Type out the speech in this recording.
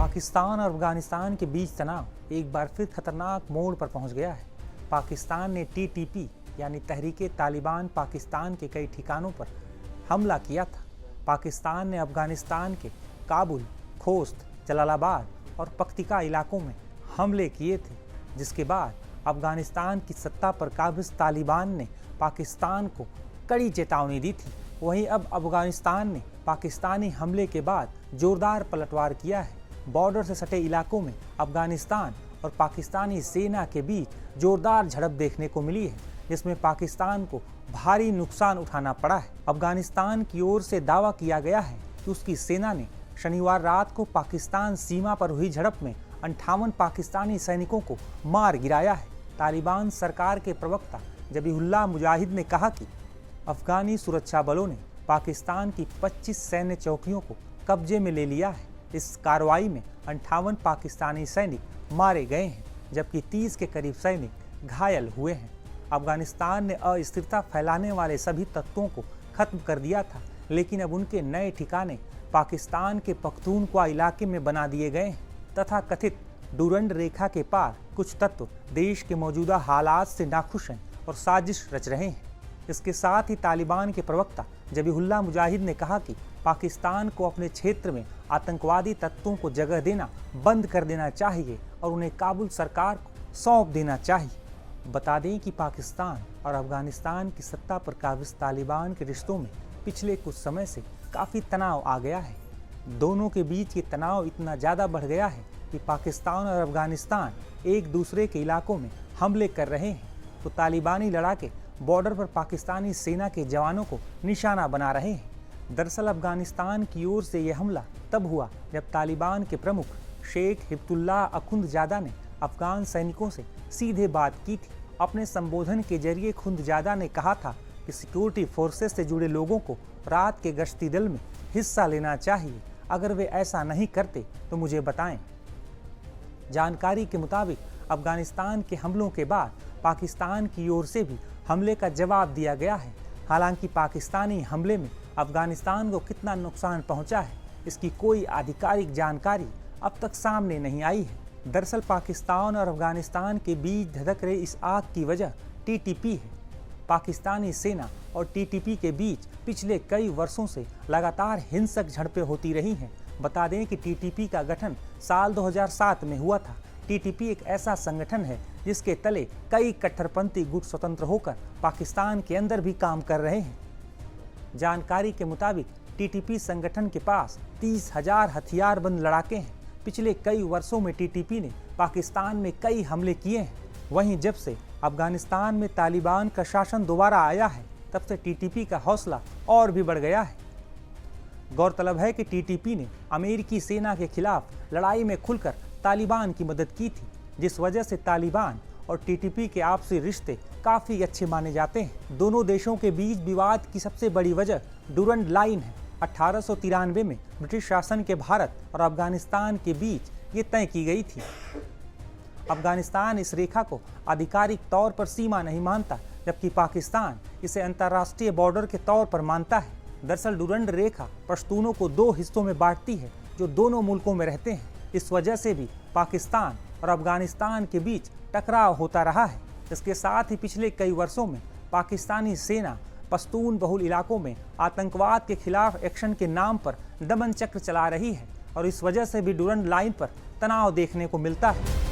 पाकिस्तान और अफगानिस्तान के बीच तनाव एक बार फिर खतरनाक मोड़ पर पहुंच गया है। पाकिस्तान ने टीटीपी यानी तहरीक-ए-तालिबान पाकिस्तान के कई ठिकानों पर हमला किया था। पाकिस्तान ने अफगानिस्तान के काबुल, खोस्त, जलालाबाद और पख्तिका इलाकों में हमले किए थे, जिसके बाद अफगानिस्तान की सत्ता पर काबिज तालिबान ने पाकिस्तान को कड़ी चेतावनी दी थी। वहीं अब अफगानिस्तान ने पाकिस्तानी हमले के बाद जोरदार पलटवार किया है। बॉर्डर से सटे इलाकों में अफगानिस्तान और पाकिस्तानी सेना के बीच जोरदार झड़प देखने को मिली है, जिसमें पाकिस्तान को भारी नुकसान उठाना पड़ा है। अफगानिस्तान की ओर से दावा किया गया है कि उसकी सेना ने शनिवार रात को पाकिस्तान सीमा पर हुई झड़प में 58 पाकिस्तानी सैनिकों को मार गिराया है। तालिबान सरकार के प्रवक्ता ज़बीहुल्लाह मुजाहिद ने कहा कि अफगानी सुरक्षा बलों ने पाकिस्तान की 25 सैन्य चौकियों को कब्जे में ले लिया है। इस कार्रवाई में 58 पाकिस्तानी सैनिक मारे गए हैं, जबकि 30 के करीब सैनिक घायल हुए हैं। अफगानिस्तान ने अस्थिरता फैलाने वाले सभी तत्वों को खत्म कर दिया था, लेकिन अब उनके नए ठिकाने पाकिस्तान के पख्तूनख्वा इलाके में बना दिए गए हैं तथा कथित डूरंड रेखा के पार कुछ तत्व देश के मौजूदा हालात से नाखुश हैं और साजिश रच रहे हैं। इसके साथ ही तालिबान के प्रवक्ता ज़बीहुल्लाह मुजाहिद ने कहा कि पाकिस्तान को अपने क्षेत्र में आतंकवादी तत्वों को जगह देना बंद कर देना चाहिए और उन्हें काबुल सरकार को सौंप देना चाहिए। बता दें कि पाकिस्तान और अफगानिस्तान की सत्ता पर काबिज तालिबान के रिश्तों में पिछले कुछ समय से काफ़ी तनाव आ गया है। दोनों के बीच ये तनाव इतना ज़्यादा बढ़ गया है कि पाकिस्तान और अफगानिस्तान एक दूसरे के इलाकों में हमले कर रहे हैं, तो तालिबानी लड़ाके बॉर्डर पर पाकिस्तानी सेना के जवानों को निशाना बना रहे हैं। दरअसल अफगानिस्तान की ओर से यह हमला तब हुआ जब तालिबान के प्रमुख शेख हिब्तुल्लाह अखुंदजादा ने अफगान सैनिकों से सीधे बात की थी। अपने संबोधन के जरिए खुंदजादा ने कहा था कि सिक्योरिटी फोर्सेस से जुड़े लोगों को रात के गश्ती दल में हिस्सा लेना चाहिए। अगर वे ऐसा नहीं करते तो मुझे बताएं। जानकारी के मुताबिक अफगानिस्तान के हमलों के बाद पाकिस्तान की ओर से भी हमले का जवाब दिया गया है। हालांकि पाकिस्तानी हमले में अफगानिस्तान को कितना नुकसान पहुंचा है, इसकी कोई आधिकारिक जानकारी अब तक सामने नहीं आई है। दरअसल पाकिस्तान और अफगानिस्तान के बीच धधक रहे इस आग की वजह टीटीपी है। पाकिस्तानी सेना और टीटीपी के बीच पिछले कई वर्षों से लगातार हिंसक झड़पें होती रही हैं। बता दें कि टीटीपी का गठन साल 2007 में हुआ था। टीटीपी एक ऐसा संगठन है जिसके तले कई कट्टरपंथी गुट स्वतंत्र होकर पाकिस्तान के अंदर भी काम कर रहे हैं। जानकारी के मुताबिक टीटीपी संगठन के पास 30,000 हथियारबंद लड़ाके हैं। पिछले कई वर्षों में टीटीपी ने पाकिस्तान में कई हमले किए हैं। वहीं जब से अफगानिस्तान में तालिबान का शासन दोबारा आया है, तब से टीटीपी का हौसला और भी बढ़ गया है। गौरतलब है कि टीटीपी ने अमेरिकी सेना के खिलाफ लड़ाई में खुलकर तालिबान की मदद की थी, जिस वजह से तालिबान और टीटीपी के आपसी रिश्ते काफ़ी अच्छे माने जाते हैं। दोनों देशों के बीच विवाद की सबसे बड़ी वजह डूरंड लाइन है। 1893 में ब्रिटिश शासन के भारत और अफगानिस्तान के बीच ये तय की गई थी। अफगानिस्तान इस रेखा को आधिकारिक तौर पर सीमा नहीं मानता, जबकि पाकिस्तान इसे अंतर्राष्ट्रीय बॉर्डर के तौर पर मानता है। दरअसल डूरंड रेखा पश्तूनों को दो हिस्सों में बांटती है, जो दोनों मुल्कों में रहते हैं। इस वजह से भी पाकिस्तान और अफगानिस्तान के बीच टकराव होता रहा है। इसके साथ ही पिछले कई वर्षों में पाकिस्तानी सेना पश्तून बहुल इलाकों में आतंकवाद के खिलाफ एक्शन के नाम पर दमन चक्र चला रही है और इस वजह से भी डूरंड लाइन पर तनाव देखने को मिलता है।